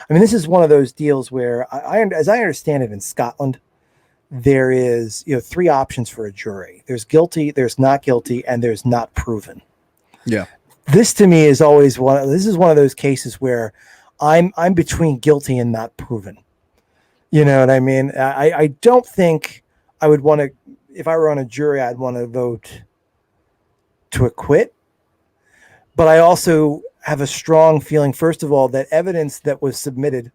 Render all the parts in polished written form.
I mean, this is one of those deals where, as I understand it, in Scotland, there is, three options for a jury. There's guilty, there's not guilty, and there's not proven. Yeah. This to me is always this is one of those cases where I'm between guilty and not proven. You know what I mean? I don't think I would want to, if I were on a jury, I'd want to vote to acquit. But I also have a strong feeling, first of all, that evidence that was submitted,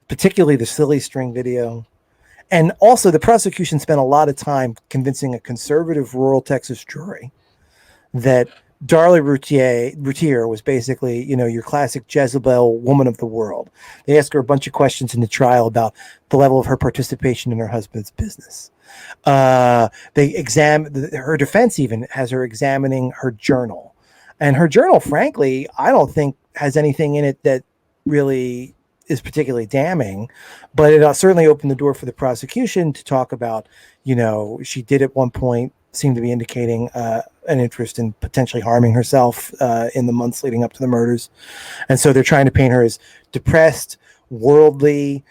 particularly the silly string video, and also the prosecution spent a lot of time convincing a conservative rural Texas jury that Darlie Routier was basically, your classic Jezebel woman of the world. They asked her a bunch of questions in the trial about the level of her participation in her husband's business. They examined her defense, even has her examining her journal. And her journal, frankly, I don't think has anything in it that really is particularly damning, but it certainly opened the door for the prosecution to talk about, she did at one point seem to be indicating an interest in potentially harming herself in the months leading up to the murders. And so they're trying to paint her as depressed, worldly,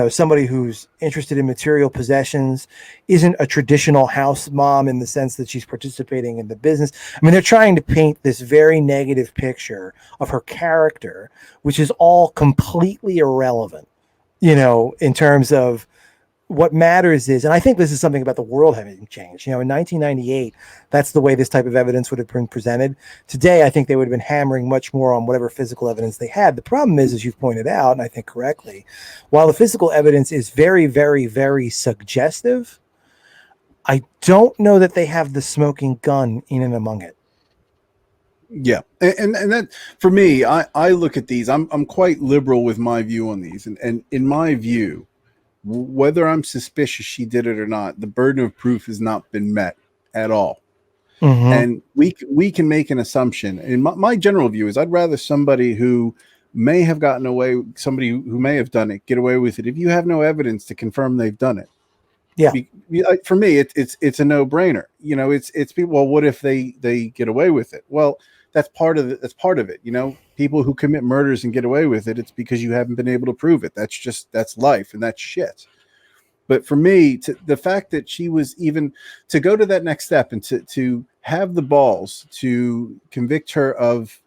somebody who's interested in material possessions, isn't a traditional house mom in the sense that she's participating in the business. I mean, they're trying to paint this very negative picture of her character, which is all completely irrelevant, in terms of what matters is, and I think this is something about the world having changed. In 1998, that's the way this type of evidence would have been presented. Today, I think they would have been hammering much more on whatever physical evidence they had. The problem is, as you've pointed out, and I think correctly, while the physical evidence is very, very, very suggestive, I don't know that they have the smoking gun in and among it. Yeah. And that, for me, I look at these, I'm quite liberal with my view on these. And in my view, whether I'm suspicious she did it or not, the burden of proof has not been met at all. Mm-hmm. And we can make an assumption. And my general view is I'd rather somebody who may have gotten away, somebody who may have done it, get away with it if you have no evidence to confirm they've done it. Yeah. For me, it's a no-brainer. It's people, well, what if they get away with it? Well, that's part of it. That's part of it. People who commit murders and get away with it, it's because you haven't been able to prove it. That's life, and that's shit. But for me, the fact that she was even to go to that next step and to have the balls to convict her of,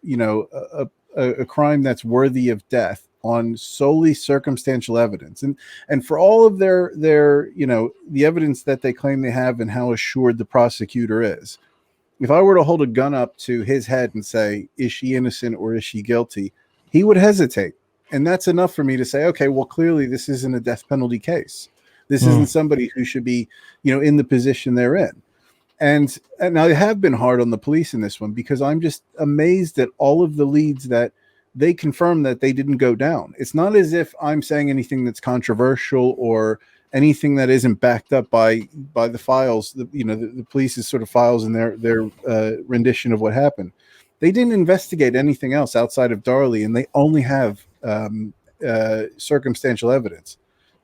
a crime that's worthy of death on solely circumstantial evidence, and for all of their the evidence that they claim they have and how assured the prosecutor is. If I were to hold a gun up to his head and say, is she innocent or is she guilty? He would hesitate. And that's enough for me to say, okay, well, clearly this isn't a death penalty case. This isn't somebody who should be, in the position they're in. And I have been hard on the police in this one because I'm just amazed at all of the leads that they confirm that they didn't go down. It's not as if I'm saying anything that's controversial or anything that isn't backed up by the files, the police's sort of files and their rendition of what happened. They didn't investigate anything else outside of Darlie, and they only have circumstantial evidence.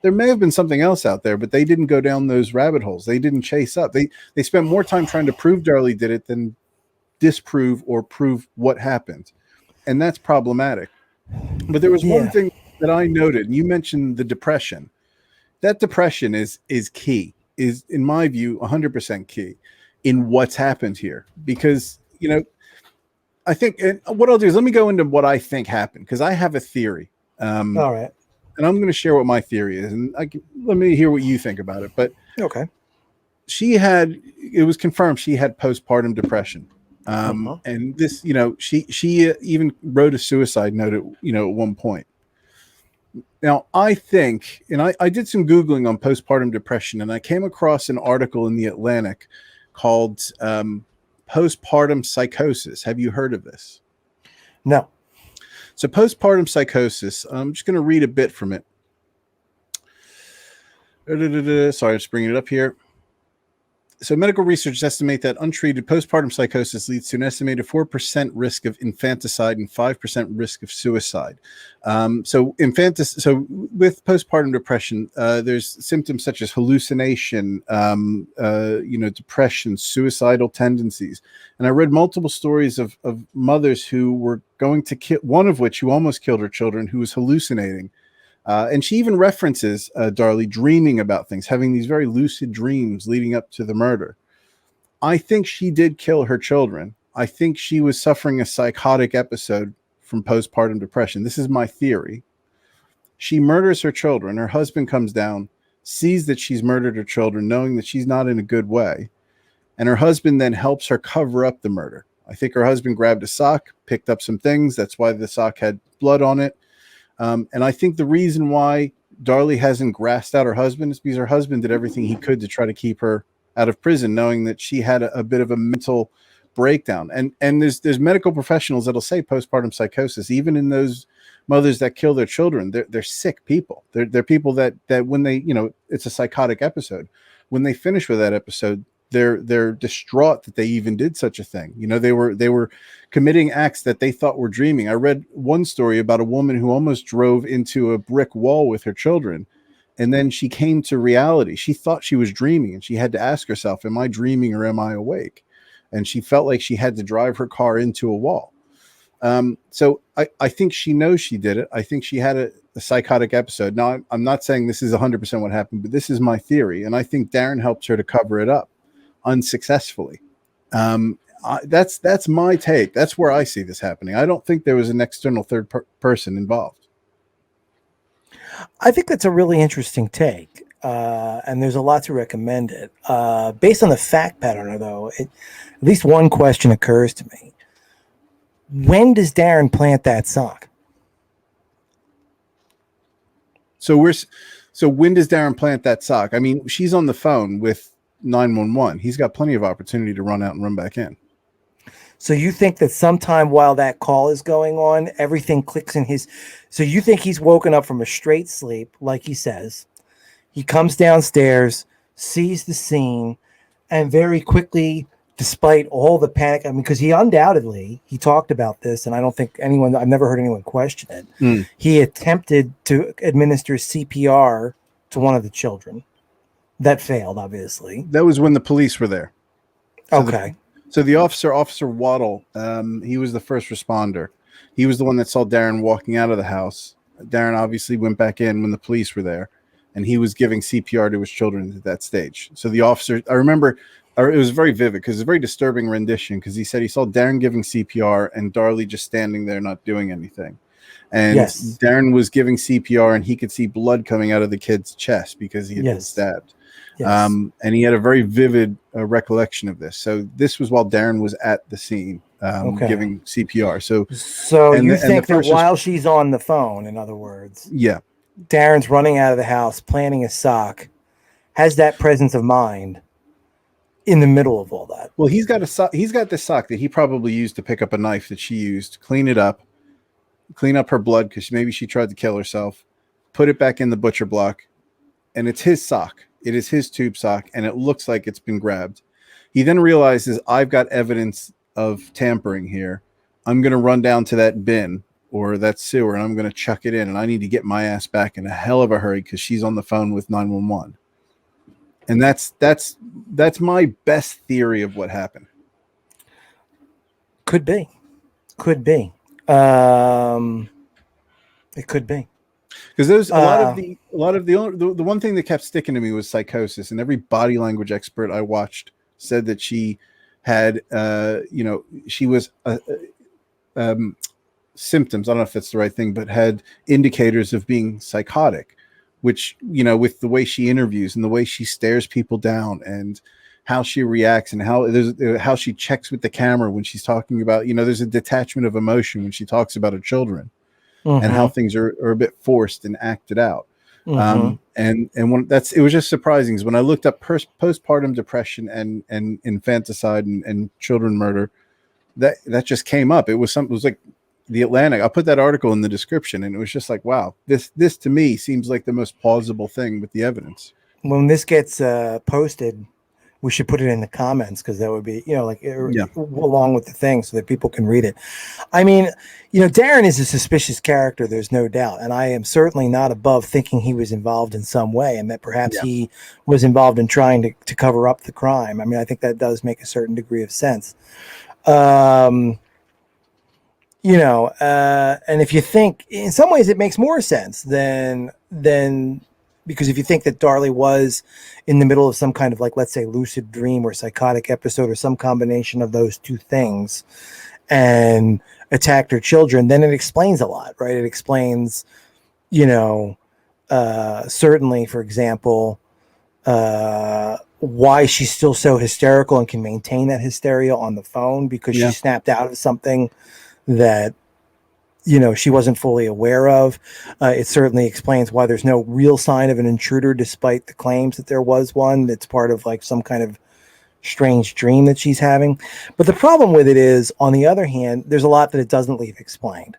There may have been something else out there, but they didn't go down those rabbit holes. They didn't chase up. They spent more time trying to prove Darlie did it than disprove or prove what happened. And that's problematic. But there was one thing that I noted, and you mentioned the depression. That depression is key, is in my view 100% key in what's happened here, because I think, and what I'll do is let me go into what I think happened, because I have a theory. All right, and I'm going to share what my theory is, and let me hear what you think about it. But okay, it was confirmed she had postpartum depression, and this, she even wrote a suicide note at one point. Now, I think, and I did some Googling on postpartum depression, and I came across an article in The Atlantic called Postpartum Psychosis. Have you heard of this? No. So postpartum psychosis, I'm just going to read a bit from it. Sorry, I'm just bringing it up here. So medical research estimate that untreated postpartum psychosis leads to an estimated 4% risk of infanticide and 5% risk of suicide. So with postpartum depression, there's symptoms such as hallucination, depression, suicidal tendencies. And I read multiple stories of mothers who were going to kill, one of which who almost killed her children, who was hallucinating. And she even references Darlie dreaming about things, having these very lucid dreams leading up to the murder. I think she did kill her children. I think she was suffering a psychotic episode from postpartum depression. This is my theory. She murders her children. Her husband comes down, sees that she's murdered her children, knowing that she's not in a good way. And her husband then helps her cover up the murder. I think her husband grabbed a sock, picked up some things. That's why the sock had blood on it. And I think the reason why Darlie hasn't grassed out her husband is because her husband did everything he could to try to keep her out of prison, knowing that she had a bit of a mental breakdown. And there's medical professionals that'll say postpartum psychosis, even in those mothers that kill their children, they're sick people. They're people that when they, it's a psychotic episode. When they finish with that episode, they're distraught that they even did such a thing. They were committing acts that they thought were dreaming. I read one story about a woman who almost drove into a brick wall with her children, and then she came to reality. She thought she was dreaming, and she had to ask herself, am I dreaming or am I awake? And she felt like she had to drive her car into a wall. So I think she knows she did it. I think she had a psychotic episode. Now, I'm not saying this is 100% what happened, but this is my theory, and I think Darren helped her to cover it up unsuccessfully. That's my take. That's where I see this happening. I don't think there was an external third person involved. I think that's a really interesting take, and there's a lot to recommend it. Based on the fact pattern, though, at least one question occurs to me. When does Darren plant that sock? So when does Darren plant that sock? I mean, she's on the phone with 911. He's got plenty of opportunity to run out and run back in. So you think that sometime while that call is going on, everything clicks in his... So you think he's woken up from a straight sleep, like he says. He comes downstairs, sees the scene, and very quickly, despite all the panic, I mean, because he talked about this, and I don't think I've never heard anyone question it. He attempted to administer CPR to one of the children. That failed, obviously. That was when the police were there. Okay. So the Officer Waddle, he was the first responder. He was the one that saw Darren walking out of the house. Darren obviously went back in when the police were there, and he was giving CPR to his children at that stage. So the officer, I remember, it was very vivid because it's a very disturbing rendition, because he said he saw Darren giving CPR and Darlie just standing there not doing anything. And yes, Darren was giving CPR, and he could see blood coming out of the kid's chest because he had been stabbed. Yes. And he had a very vivid recollection of this. So this was while Darren was at the scene giving CPR. So you think that while she's on the phone, in other words, Darren's running out of the house, planting a sock, has that presence of mind in the middle of all that. Well, he's got this sock that he probably used to pick up a knife that she used, clean up her blood because maybe she tried to kill herself, put it back in the butcher block, and it's his sock. It is his tube sock, and it looks like it's been grabbed. He then realizes, I've got evidence of tampering here. I'm going to run down to that bin or that sewer, and I'm going to chuck it in, and I need to get my ass back in a hell of a hurry because she's on the phone with 911. And that's my best theory of what happened. Could be. It could be. Because there's the one thing that kept sticking to me was psychosis, and every body language expert I watched said that she had she was symptoms, I don't know if that's the right thing, but had indicators of being psychotic, which with the way she interviews and the way she stares people down and how she reacts and how she checks with the camera when she's talking about, there's a detachment of emotion when she talks about her children. And how things are a bit forced and acted out. And it was just surprising because when I looked up postpartum depression and infanticide and children murder, that just came up. It was like the Atlantic. I'll put that article in the description, and it was just like, wow, this to me seems like the most plausible thing with the evidence. When this gets posted, we should put it in the comments, because that would be, like Yeah. along with the thing, so that people can read it. I mean, Darren is a suspicious character, there's no doubt. And I am certainly not above thinking he was involved in some way, and that perhaps Yeah. he was involved in trying to cover up the crime. I mean, I think that does make a certain degree of sense. And if you think, in some ways it makes more sense than because if you think that Darlie was in the middle of some kind of, like, let's say, lucid dream or psychotic episode or some combination of those two things and attacked her children, then it explains a lot, right? It explains, certainly, for example, why she's still so hysterical and can maintain that hysteria on the phone, because she snapped out of something that she wasn't fully aware of. It certainly explains why there's no real sign of an intruder, despite the claims that there was one. That's part of, like, some kind of strange dream that she's having. But the problem with it is, on the other hand, there's a lot that it doesn't leave explained.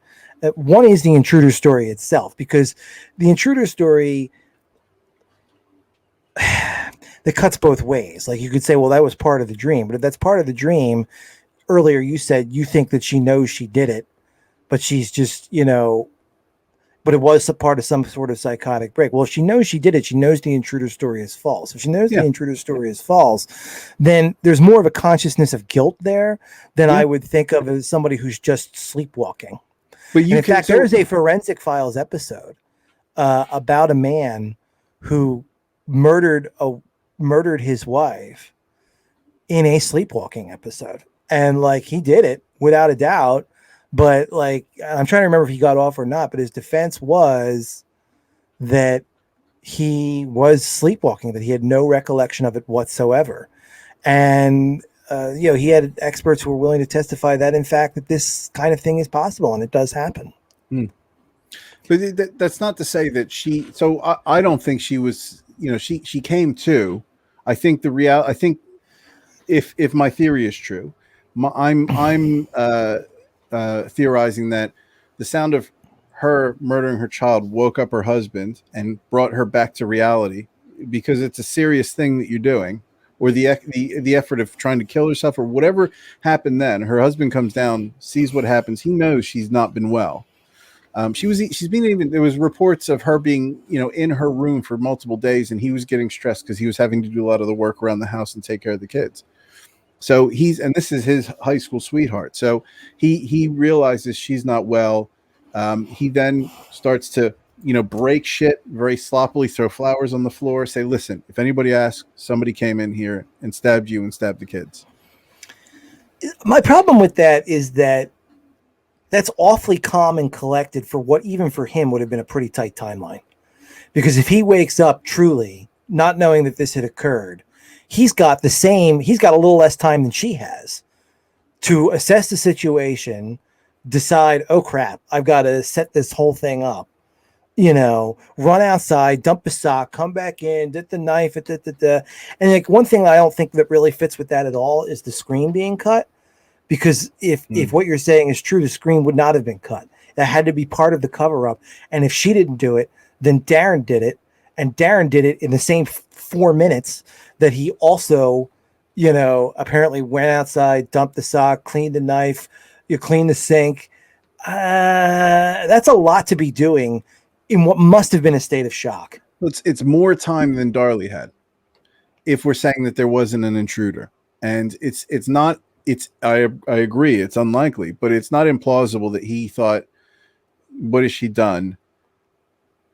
One is the intruder story itself, because the intruder story that cuts both ways. Like, you could say, well, that was part of the dream, but if that's part of the dream, earlier you said you think that she knows she did it, but she's just, but it was a part of some sort of psychotic break. Well, if she knows she did it, she knows the intruder story is false. If she knows the intruder story is false, then there's more of a consciousness of guilt there than I would think of as somebody who's just sleepwalking. But in fact, there's a Forensic Files episode about a man who murdered his wife in a sleepwalking episode. And, like, he did it without a doubt, but, like, I'm trying to remember if he got off or not, but his defense was that he was sleepwalking, that he had no recollection of it whatsoever. And, he had experts who were willing to testify that, in fact, that this kind of thing is possible, and it does happen. But that's not to say that I don't think she was, she came to, I think I think if my theory is true, I'm theorizing that the sound of her murdering her child woke up her husband and brought her back to reality, because it's a serious thing that you're doing, or the effort of trying to kill herself or whatever happened. Then her husband comes down, sees what happens. He knows she's not been well. There was reports of her being, in her room for multiple days, and he was getting stressed because he was having to do a lot of the work around the house and take care of the kids. So and this is his high school sweetheart. So he realizes she's not well. He then starts to, break shit very sloppily, throw flowers on the floor, say, listen, if anybody asks, somebody came in here and stabbed you and stabbed the kids. My problem with that is that that's awfully calm and collected for what, even for him, would have been a pretty tight timeline. Because if he wakes up truly not knowing that this had occurred, he's got a little less time than she has to assess the situation, decide, oh crap, I've got to set this whole thing up, run outside, dump a sock, come back in, get the knife, and, like, one thing I don't think that really fits with that at all is the screen being cut. Because if what you're saying is true, the screen would not have been cut. That had to be part of the cover up. And if she didn't do it, then Darren did it. And Darren did it in the same 4 minutes that he also, apparently went outside, dumped the sock, cleaned the knife, cleaned the sink. That's a lot to be doing in what must have been a state of shock. It's more time than Darlie had, if we're saying that there wasn't an intruder. And it's not. I agree, it's unlikely, but it's not implausible that he thought, what has she done?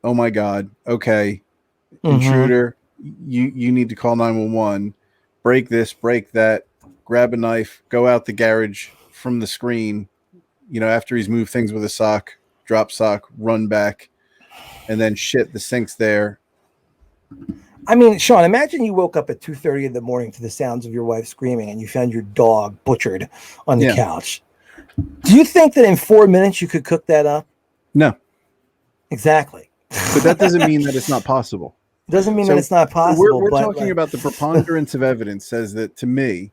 Oh my God. Okay. Intruder, you need to call 911, break this, break that, grab a knife, go out the garage from the screen, after he's moved things with a sock, drop sock, run back, and then the sink's there. I mean, Sean, imagine you woke up at 2:30 in the morning to the sounds of your wife screaming, and you found your dog butchered on the couch. Do you think that in 4 minutes you could cook that up? No. Exactly. But that doesn't mean that it's not possible. It doesn't mean that it's not possible. We're talking about the preponderance of evidence says that, to me,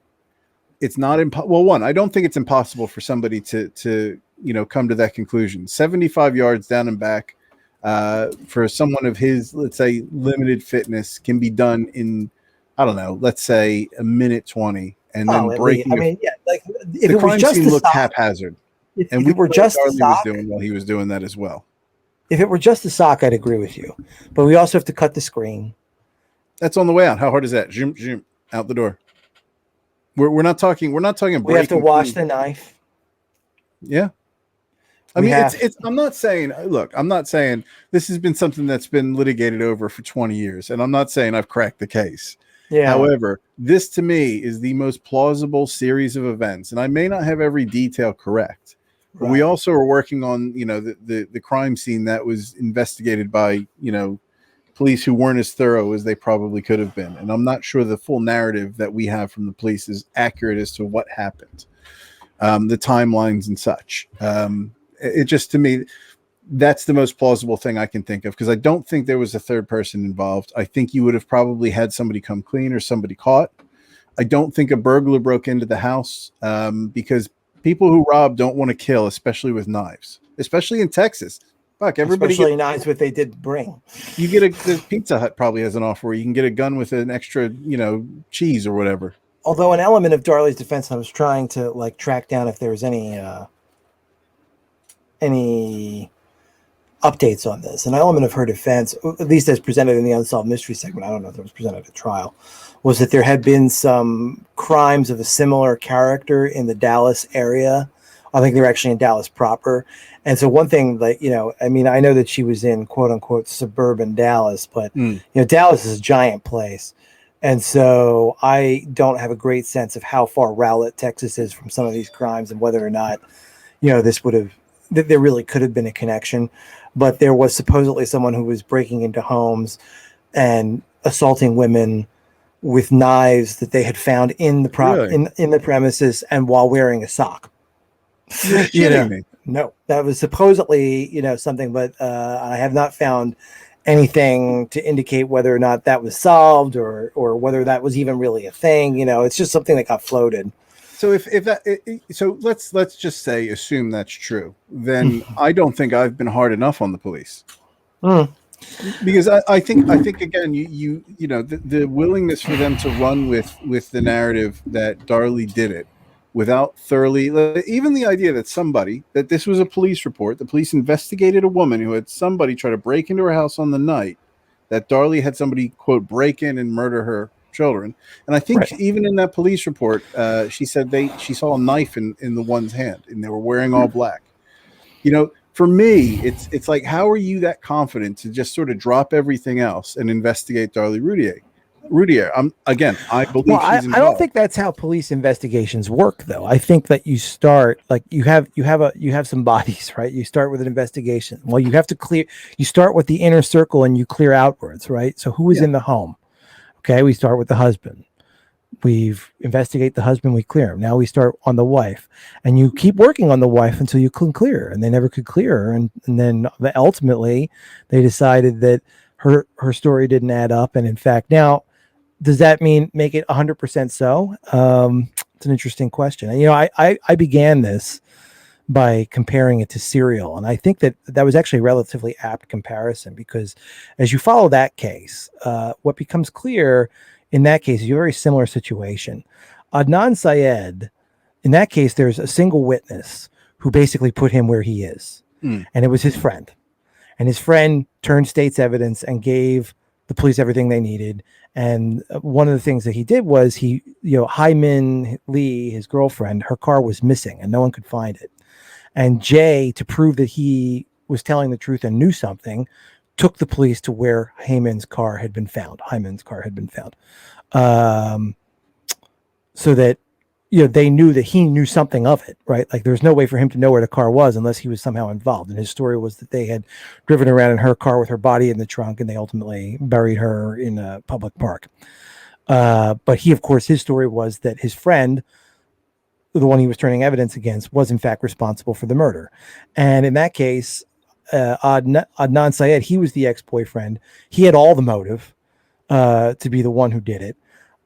it's not well, one, I don't think it's impossible for somebody to come to that conclusion. 75 yards down and back, for someone of his, let's say, limited fitness, can be done in, I don't know, let's say a minute 20, and then Oh, at least. I breaking mean, yeah, like if the it was crime just scene the looked sock, haphazard. And if we it were know what just the Darlie was sock, doing while he was doing that as well. if it were just the sock, I'd agree with you. But we also have to cut the screen. That's on the way out. How hard is that? Zoom, zoom, out the door. We're not talking. We're not talking. We have to Breaking wash clean. the knife. Yeah. I We mean, have it's. I'm not saying. Look, I'm not saying this has been something that's been litigated over for 20 years, and I'm not saying I've cracked the case. Yeah. However, this to me is the most plausible series of events, and I may not have every detail correct. But we Right. also are working on, the crime scene that was investigated by, police who weren't as thorough as they probably could have been. And I'm not sure the full narrative that we have from the police is accurate as to what happened, the timelines and such. It just, to me, that's the most plausible thing I can think of, because I don't think there was a third person involved. I think you would have probably had somebody come clean or somebody caught. I don't think a burglar broke into the house, because people who rob don't want to kill, especially with knives, especially in Texas. Fuck, everybody. Especially knives, what they did bring. You get the Pizza Hut probably has an offer where you can get a gun with an extra, cheese or whatever. Although an element of Darlie's defense, I was trying to like track down if there was any updates on this. An element of her defense, at least as presented in the Unsolved Mystery segment, I don't know if it was presented at trial, was that there had been some crimes of a similar character in the Dallas area. I think they were actually in Dallas proper. And so one thing, like, I mean, I know that she was in quote unquote suburban Dallas, but Dallas is a giant place. And so I don't have a great sense of how far Rowlett, Texas is from some of these crimes and whether or not, this would have, there really could have been a connection. But there was supposedly someone who was breaking into homes and assaulting women with knives that they had found in the in the premises and while wearing a sock. You're kidding me. No, that was supposedly, something, but I have not found anything to indicate whether or not that was solved or whether that was even really a thing. It's just something that got floated. So so let's just say, assume that's true. Then I don't think I've been hard enough on the police. Because I think again, the willingness for them to run with the narrative that Darlie did it without thoroughly, even the idea that this was a police report, the police investigated a woman who had somebody try to break into her house on the night that Darlie had somebody quote break in and murder her children. And I think even in that police report, she said she saw a knife in the one's hand and they were wearing all black. For me, it's like, how are you that confident to just sort of drop everything else and investigate Darlie Routier? I believe she's involved. I don't think that's how police investigations work, though. I think that you start like you have some bodies, right? You start with an investigation. Well, you have to clear. You start with the inner circle and you clear outwards, right? So who is in the home? Okay, we start with the husband. We've investigate the husband, we clear him. Now we start on the wife, and you keep working on the wife until you can clear her, and they never could clear her, and then ultimately they decided that her story didn't add up, and in fact, now does that mean make it 100% so? It's an interesting question. And, I began this by comparing it to Serial, and I think that was actually a relatively apt comparison, because as you follow that case, what becomes clear in that case is a very similar situation. Adnan Syed, in that case, there's a single witness who basically put him where he is, and it was his friend. And his friend turned state's evidence and gave the police everything they needed. And one of the things that he did was Hai-Min Lee, his girlfriend, her car was missing and no one could find it. And Jay, to prove that he was telling the truth and knew something, took the police to where Hai-Min's car had been found. So that, they knew that he knew something of it, right? Like there's no way for him to know where the car was unless he was somehow involved. And his story was that they had driven around in her car with her body in the trunk, and they ultimately buried her in a public park. But he, of course, his story was that his friend, the one he was turning evidence against, was in fact responsible for the murder. And in that case, Adnan Syed, he was the ex-boyfriend. He had all the motive to be the one who did it.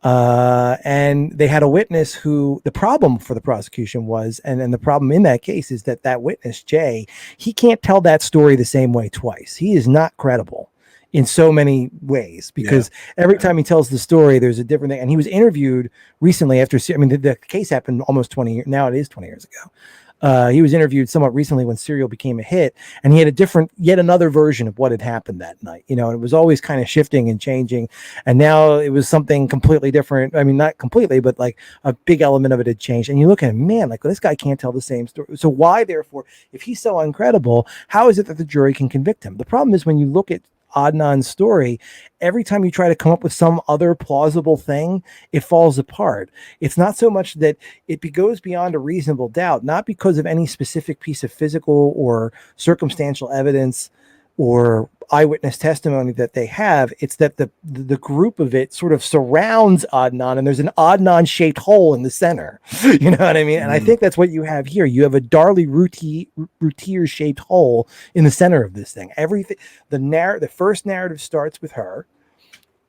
And they had a witness who, the problem for the prosecution was, and the problem in that case is that witness, Jay, he can't tell that story the same way twice. He is not credible in so many ways, because every time he tells the story, there's a different thing. And he was interviewed recently after, I mean, the case happened almost 20 years. Now it is 20 years ago. He was interviewed somewhat recently when Serial became a hit, and he had yet another version of what had happened that night. And it was always kind of shifting and changing. And now it was something completely different. I mean, not completely, but like a big element of it had changed. And you look at him, man, like this guy can't tell the same story. So why, therefore, if he's so incredible, how is it that the jury can convict him? The problem is when you look at Adnan's story, every time you try to come up with some other plausible thing, it falls apart. It's not so much that it goes beyond a reasonable doubt, not because of any specific piece of physical or circumstantial evidence or eyewitness testimony that they have. It's that the group of it sort of surrounds Adnan, and there's an Adnan shaped hole in the center. You know what I mean? And I think that's what you have here. You have a Darlie Routier shaped hole in the center of this thing. Everything, the first narrative starts with her.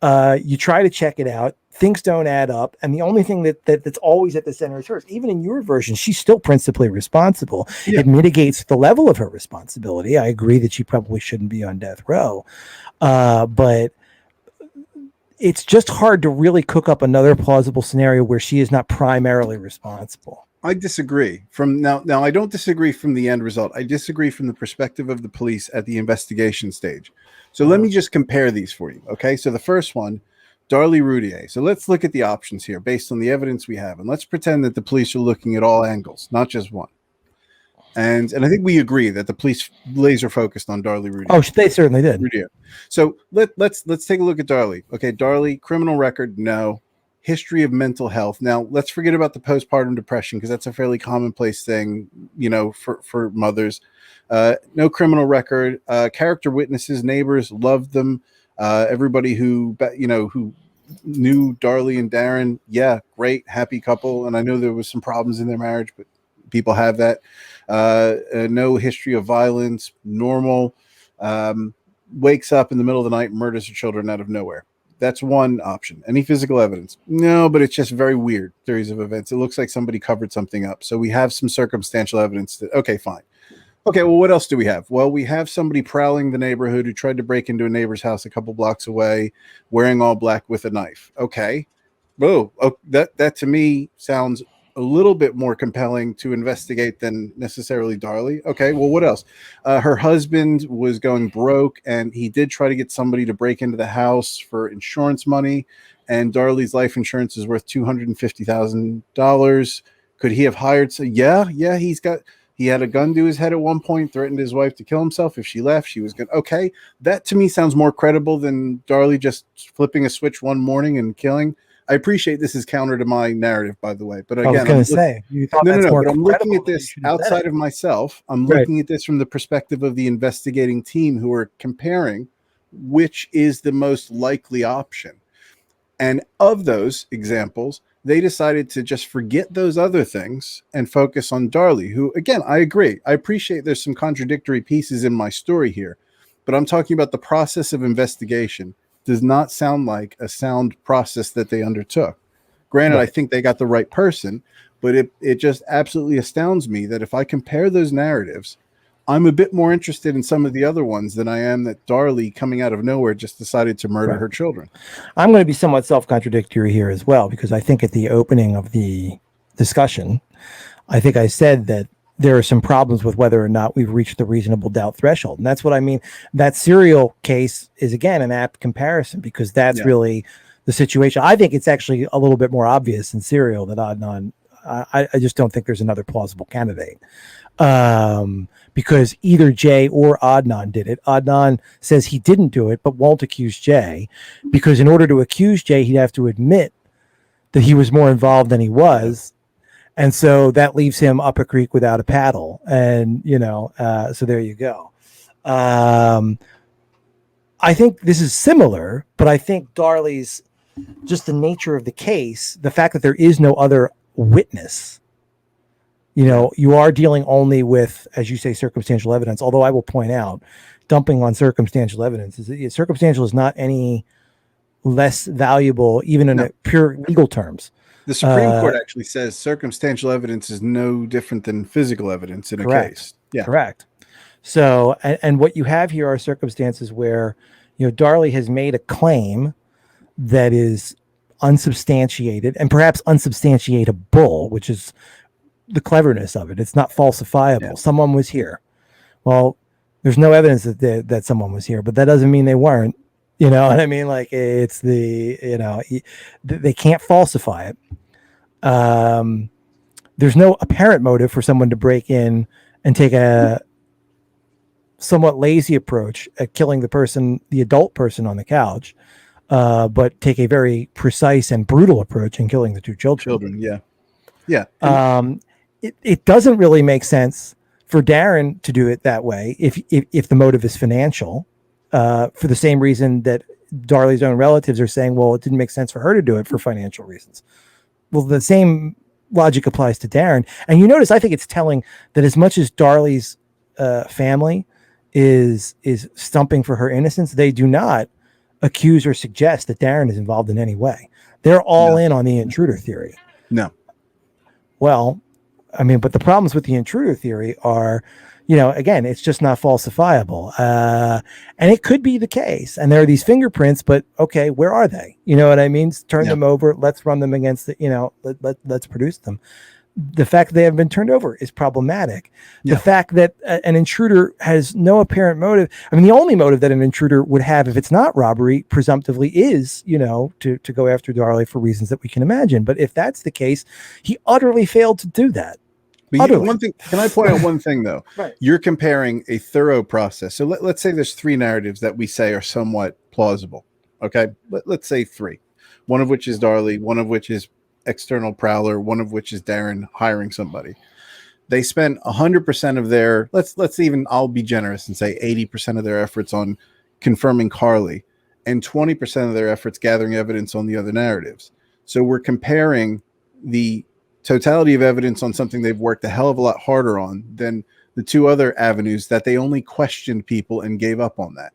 You try to check it out. Things don't add up. And the only thing that's always at the center is hers. Even in your version, she's still principally responsible. Yeah. It mitigates the level of her responsibility. I agree that she probably shouldn't be on death row. But it's just hard to really cook up another plausible scenario where she is not primarily responsible. I disagree. Now I don't disagree from the end result. I disagree from the perspective of the police at the investigation stage. So let me just compare these for you. Okay. So the first one, Darlie Routier. So let's look at the options here based on the evidence we have. And let's pretend that the police are looking at all angles, not just one. And I think we agree that the police laser focused on Darlie Routier. Oh, they certainly did. Routier. So let's take a look at Darlie. Okay. Darlie, criminal record, no. History of mental health. Now let's forget about the postpartum depression, because that's a fairly commonplace thing, for mothers. No criminal record. Character witnesses, neighbors loved them. Everybody who knew Darlie and Darren, yeah, great, happy couple. And I know there was some problems in their marriage, but people have that. No history of violence, normal. Wakes up in the middle of the night, murders her children out of nowhere. That's one option. Any physical evidence? No, but it's just very weird series of events. It looks like somebody covered something up. So we have some circumstantial evidence that, okay, fine. Okay, well, what else do we have? Well, we have somebody prowling the neighborhood who tried to break into a neighbor's house a couple blocks away, wearing all black with a knife. Okay. Whoa. Oh, that to me sounds a little bit more compelling to investigate than necessarily Darlie. Okay, well, what else? Her husband was going broke, and he did try to get somebody to break into the house for insurance money, and Darlie's life insurance is worth $250,000. Could he have hired? So yeah, he had a gun to his head at one point, threatened his wife to kill himself if she left. She was going to, okay. That to me sounds more credible than Darlie just flipping a switch one morning and killing. I appreciate this is counter to my narrative, by the way. But again, I was going to say, you thought that's more but I'm looking at this outside of myself. I'm looking at this from the perspective of the investigating team who are comparing which is the most likely option. And of those examples, they decided to just forget those other things and focus on Darlie, who, again, I agree. I appreciate there's some contradictory pieces in my story here, but I'm talking about the process of investigation. Does not sound like a sound process that they undertook. Granted, I think they got the right person, but it just absolutely astounds me that if I compare those narratives, I'm a bit more interested in some of the other ones than I am that Darlie, coming out of nowhere, just decided to murder her children. I'm going to be somewhat self-contradictory here as well, because I think at the opening of the discussion, I think I said that there are some problems with whether or not we've reached the reasonable doubt threshold. And that's what I mean. That Serial case is, again, an apt comparison, because that's really the situation. I think it's actually a little bit more obvious in Serial that Adnan, I just don't think there's another plausible candidate. Because either Jay or Adnan did it. Adnan says he didn't do it, but won't accuse Jay, because in order to accuse Jay, he'd have to admit that he was more involved than he was. And so that leaves him up a creek without a paddle. And, so there you go. I think this is similar, but I think Darlie's, just the nature of the case, the fact that there is no other witness, you are dealing only with, as you say, circumstantial evidence. Although I will point out, dumping on circumstantial evidence circumstantial is not any less valuable, even in pure legal terms. The Supreme Court actually says circumstantial evidence is no different than physical evidence in a case. Yeah, correct. So, and what you have here are circumstances where Darlie has made a claim that is unsubstantiated and perhaps unsubstantiatable, which is the cleverness of it. It's not falsifiable. Yeah. Someone was here. Well, there's no evidence that someone was here, but that doesn't mean they weren't. You know what I mean? Like, it's they can't falsify it. There's no apparent motive for someone to break in and take a somewhat lazy approach at killing the adult person on the couch, but take a very precise and brutal approach in killing the two children. Yeah. It doesn't really make sense for Darren to do it that way if the motive is financial, for the same reason that Darlie's own relatives are saying, well, it didn't make sense for her to do it for financial reasons. Well, the same logic applies to Darren. And you notice, I think it's telling that as much as Darlie's family is stumping for her innocence, they do not accuse or suggest that Darren is involved in any way. They're all in on the intruder theory. No. Well, I mean, but the problems with the intruder theory are, again, it's just not falsifiable. And it could be the case. And there are these fingerprints, but okay, where are they? You know what I mean? Turn them over. Let's run them against let's produce them. The fact that they haven't been turned over is problematic. The fact that an intruder has no apparent motive. I mean, the only motive that an intruder would have, if it's not robbery, presumptively is, to go after Darlie for reasons that we can imagine. But if that's the case, he utterly failed to do that. But one thing, can I point out one thing though? Right. You're comparing a thorough process. So let's say there's 3 narratives that we say are somewhat plausible. Okay. Let's say 3, one of which is Darlie, one of which is external prowler, one of which is Darren hiring somebody. They spent 100% of their, let's even, I'll be generous and say 80% of their efforts on confirming Carly and 20% of their efforts gathering evidence on the other narratives. So we're comparing the totality of evidence on something they've worked a hell of a lot harder on than the 2 other avenues that they only questioned people and gave up on that.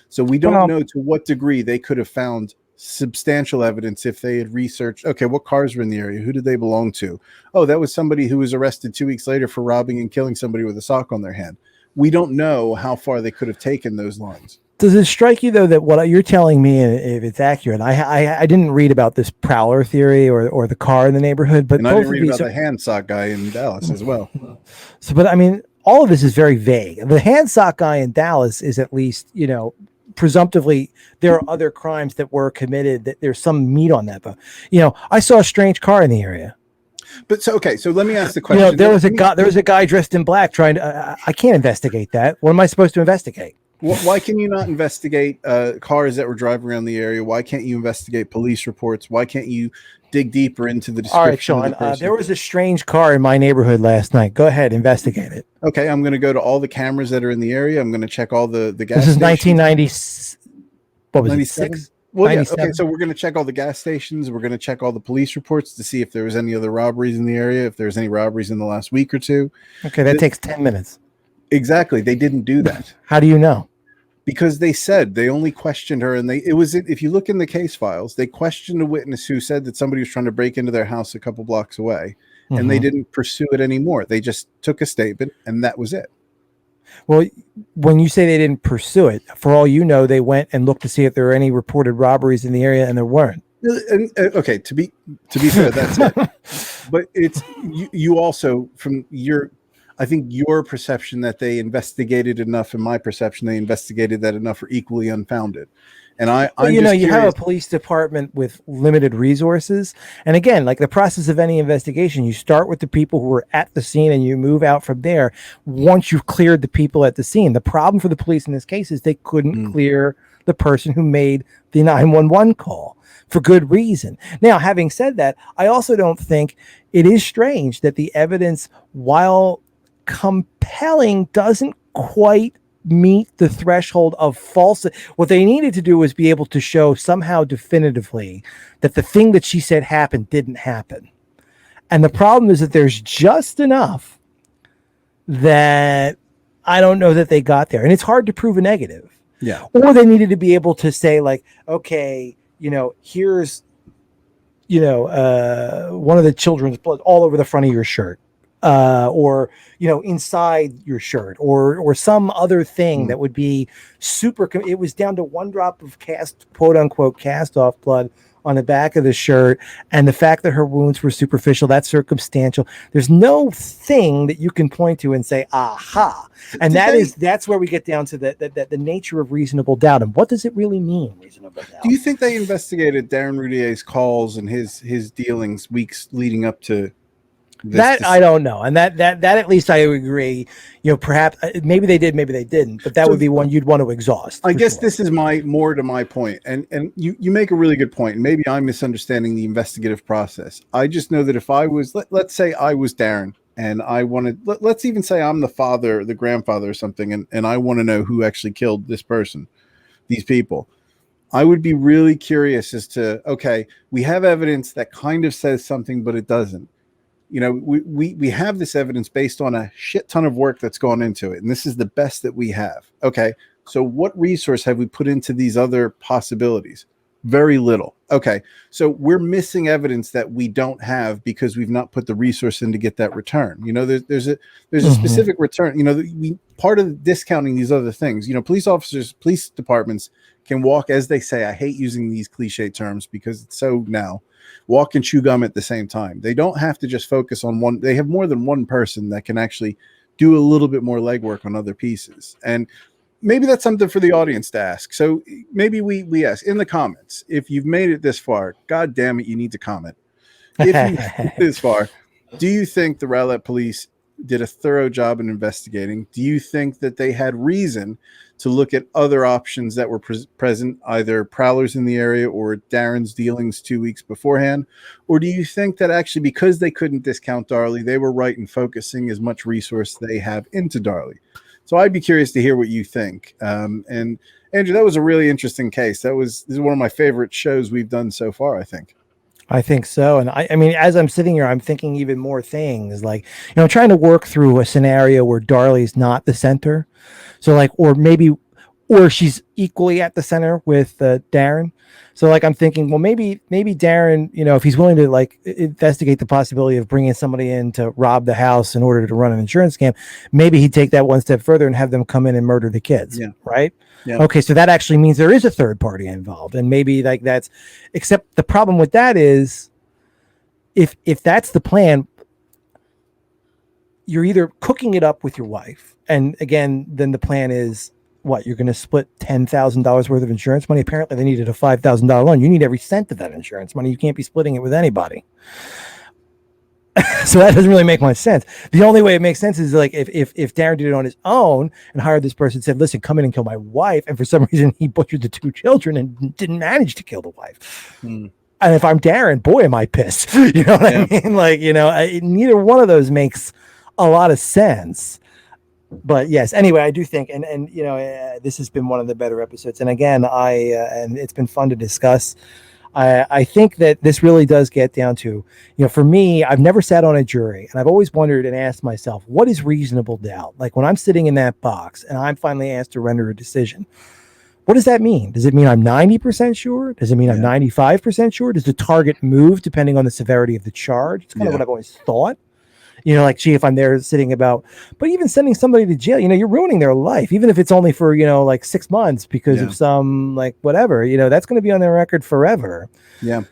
So we don't know to what degree they could have found substantial evidence if they had researched, okay, what cars were in the area? Who did they belong to? Oh, that was somebody who was arrested 2 weeks later for robbing and killing somebody with a sock on their hand. We don't know how far they could have taken those lines. Does it strike you though that what you're telling me, if it's accurate, I didn't read about this prowler theory or the car in the neighborhood, but and I didn't read about the hand sock guy in Dallas as well. So, but I mean, all of this is very vague. The hand sock guy in Dallas is at least, presumptively there are other crimes that were committed, that there's some meat on that. But, I saw a strange car in the area. But so let me ask the question. There was a guy dressed in black trying to, I can't investigate that. What am I supposed to investigate? Why can you not investigate cars that were driving around the area? Why can't you investigate police reports? Why can't you dig deeper into the description? All right, Sean, there was a strange car in my neighborhood last night. Go ahead, investigate it. Okay, I'm going to go to all the cameras that are in the area. I'm going to check all the gas stations. This is 1990. What was 97? it? 6? Well, yeah, okay, so we're going to check all the gas stations. We're going to check all the police reports to see if there was any other robberies in the area, if there's any robberies in the last week or 2. Okay, that takes 10 minutes. Exactly. They didn't do that. How do you know? Because they said they only questioned her, and if you look in the case files, they questioned a witness who said that somebody was trying to break into their house a couple blocks away, and they didn't pursue it anymore. They just took a statement, and that was it. Well, when you say they didn't pursue it, for all you know, they went and looked to see if there were any reported robberies in the area, and there weren't. And, okay, to be fair, that's it. But it's you also, from your, I think your perception that they investigated enough and my perception they investigated that enough are equally unfounded. And you have a police department with limited resources. And again, like the process of any investigation, you start with the people who were at the scene and you move out from there once you've cleared the people at the scene. The problem for the police in this case is they couldn't clear the person who made the 911 call for good reason. Now, having said that, I also don't think it is strange that the evidence, while compelling, doesn't quite meet the threshold of false. What they needed to do was be able to show somehow definitively that the thing that she said happened didn't happen. And the problem is that there's just enough that I don't know that they got there. And it's hard to prove a negative. Yeah. Or they needed to be able to say, like, okay, here's, one of the children's blood all over the front of your shirt. or inside your shirt, or some other thing that would be super. It was down to one drop of quote unquote cast off blood on the back of the shirt, and the fact that her wounds were superficial, that's circumstantial. There's no thing that you can point to and say, aha. And that's where we get down to the nature of reasonable doubt. And what does it really mean, reasonable doubt? Do you think they investigated Darren Routier's calls and his dealings weeks leading up to that? I don't know. And that at least I agree, perhaps maybe they did, maybe they didn't, but that would be one you'd want to exhaust. I guess this is more to my point. And you make a really good point. And maybe I'm misunderstanding the investigative process. I just know that if I was, let's say I was Darren and I wanted, let's even say I'm the father, the grandfather or something, and I want to know who actually killed this person, these people. I would be really curious as to, okay, we have evidence that kind of says something, but it doesn't. We have this evidence based on a shit ton of work that's gone into it, and this is the best that we have. Okay, so what resource have we put into these other possibilities? Very little. Okay, so we're missing evidence that we don't have because we've not put the resource in to get that return. There's a specific return. Part of discounting these other things. Police officers, police departments can walk, as they say. I hate using these cliche terms because it's so now. Walk and chew gum at the same time. They don't have to just focus on one. They have more than one person that can actually do a little bit more legwork on other pieces. And maybe that's something for the audience to ask. So maybe we ask in the comments, if you've made it this far, God damn it, you need to comment. If you've made it this far, do you think the Rowlett police did a thorough job in investigating? Do you think that they had reason to look at other options that were present, either prowlers in the area or Darren's dealings 2 weeks beforehand? Or do you think that actually because they couldn't discount Darlie, they were right in focusing as much resource they have into Darlie? So I'd be curious to hear what you think. And Andrew, that was a really interesting case. This is one of my favorite shows we've done so far, I think. I think so. And I mean, as I'm sitting here, I'm thinking even more things like, trying to work through a scenario where Darlie's not the center. So or she's equally at the center with Darren. So I'm thinking, well, maybe Darren, if he's willing to investigate the possibility of bringing somebody in to rob the house in order to run an insurance scam, maybe he'd take that one step further and have them come in and murder the kids. Yeah. Right. Yeah. Okay. So that actually means there is a third party involved, and maybe except the problem with that is if that's the plan, you're either cooking it up with your wife. And again, then the plan is, what, you're going to split $10,000 worth of insurance money? Apparently they needed a $5,000 loan. You need every cent of that insurance money. You can't be splitting it with anybody. So that doesn't really make much sense. The only way it makes sense is if Darren did it on his own and hired this person, said, listen, come in and kill my wife. And for some reason he butchered the 2 children and didn't manage to kill the wife. And if I'm Darren, boy, am I pissed. You know what I mean? Neither one of those makes a lot of sense. But yes, anyway, I do think, and this has been one of the better episodes. And again, and it's been fun to discuss. I think that this really does get down to, for me, I've never sat on a jury, and I've always wondered and asked myself, what is reasonable doubt? Like when I'm sitting in that box and I'm finally asked to render a decision, what does that mean? Does it mean I'm 90% sure? Does it mean I'm 95% sure? Does the target move depending on the severity of the charge? It's kind of what I've always thought. Gee, if I'm there sitting but even sending somebody to jail, you're ruining their life, even if it's only for, 6 months because of some whatever, that's going to be on their record forever. Yeah.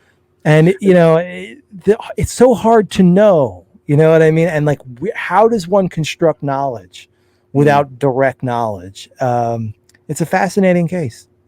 And, it's so hard to know, you know what I mean? And how does one construct knowledge without direct knowledge? It's a fascinating case.